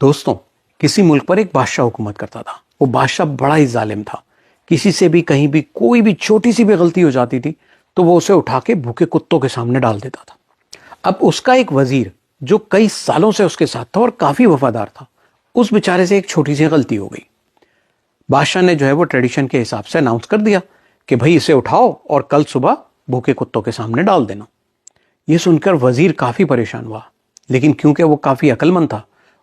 دوستوں، کسی ملک پر ایک بادشاہ حکومت کرتا تھا. وہ بادشاہ بڑا ہی ظالم تھا. کسی سے بھی کہیں بھی کوئی بھی چھوٹی سی بھی غلطی ہو جاتی تھی تو وہ اسے اٹھا کے بھوکے کتوں کے سامنے ڈال دیتا تھا. اب اس کا ایک وزیر جو کئی سالوں سے اس کے ساتھ تھا اور کافی وفادار تھا، اس بیچارے سے ایک چھوٹی سی غلطی ہو گئی. بادشاہ نے جو ہے وہ ٹریڈیشن کے حساب سے اناؤنس کر دیا کہ بھائی اسے اٹھاؤ اور کل صبح بھوکے کتوں کے سامنے ڈال دینا. یہ سن کر وزیر کافی پریشان ہوا، لیکن کیونکہ وہ کافی عقل مند تھا،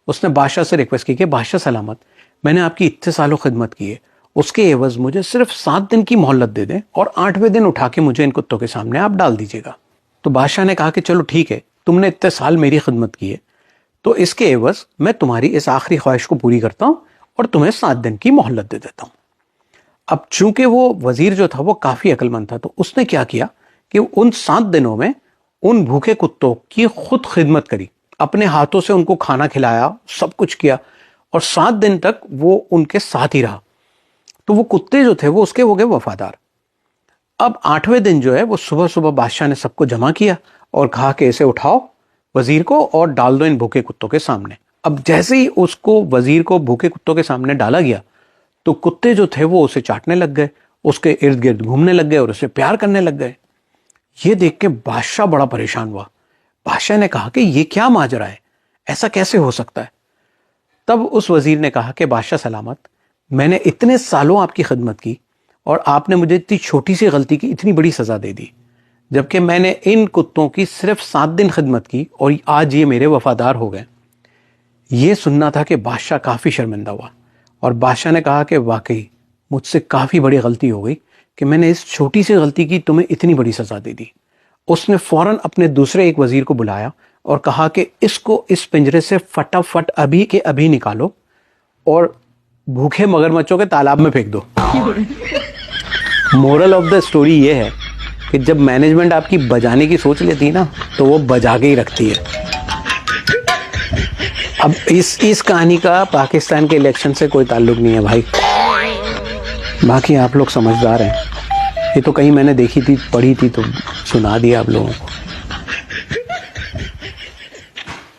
اس نے بادشاہ سے ریکویسٹ کی کہ بادشاہ سلامت، میں نے آپ کی اتنے سالوں خدمت کی ہے، اس کے عوض مجھے صرف 7 دن کی مہلت دے دیں اور 8ویں دن اٹھا کے مجھے ان کتوں کے سامنے آپ ڈال دیجیے گا. تو بادشاہ نے کہا کہ چلو ٹھیک ہے، تم نے اتنے سال میری خدمت کی ہے تو اس کے عوض میں تمہاری اس آخری خواہش کو پوری کرتا ہوں اور تمہیں 7 دن کی مہلت دے دیتا ہوں. اب چونکہ وہ وزیر جو تھا وہ کافی عقل مند تھا، تو اس نے کیا کیا کہ ان 7 دنوں میں ان بھوکے کتوں کی خود خدمت کری، اپنے ہاتھوں سے ان کو کھانا کھلایا، سب کچھ کیا، اور 7 دن تک وہ ان کے ساتھ ہی رہا. تو وہ کتے جو تھے وہ اس کے ہو گئے وفادار. اب 8ویں دن جو ہے وہ صبح صبح بادشاہ نے سب کو جمع کیا اور کہا کہ اسے اٹھاؤ وزیر کو اور ڈال دو ان بھوکے کتوں کے سامنے. اب جیسے ہی اس کو وزیر کو بھوکے کتوں کے سامنے ڈالا گیا تو کتے جو تھے وہ اسے چاٹنے لگ گئے، اس کے ارد گرد گھومنے لگ گئے اور اسے پیار کرنے لگ گئے. یہ دیکھ کے بادشاہ بڑا پریشان ہوا. بادشاہ نے کہا کہ یہ کیا ماجرا ہے، ایسا کیسے ہو سکتا ہے؟ تب اس وزیر نے کہا کہ بادشاہ سلامت، میں نے اتنے سالوں آپ کی خدمت کی اور آپ نے مجھے اتنی چھوٹی سی غلطی کی اتنی بڑی سزا دے دی، جبکہ میں نے ان کتوں کی صرف 7 دن خدمت کی اور آج یہ میرے وفادار ہو گئے. یہ سننا تھا کہ بادشاہ کافی شرمندہ ہوا اور بادشاہ نے کہا کہ واقعی مجھ سے کافی بڑی غلطی ہو گئی کہ میں نے اس چھوٹی سی غلطی کی تمہیں اتنی بڑی سزا دے دی. اس نے فوراً اپنے دوسرے ایک وزیر کو بلایا اور کہا کہ اس کو اس پنجرے سے فٹافٹ ابھی کے ابھی نکالو اور بھوکے مگرمچھوں کے تالاب میں پھینک دو. مورل آف دا اسٹوری یہ ہے کہ جب مینجمنٹ آپ کی بجانے کی سوچ لیتی ہے نا تو وہ بجا کے ہی رکھتی ہے. اب اس کہانی کا پاکستان کے الیکشن سے کوئی تعلق نہیں ہے بھائی، باقی آپ لوگ سمجھدار ہیں. یہ تو کہیں میں نے دیکھی تھی، پڑھی تھی تو سنا دیا آپ لوگوں کو.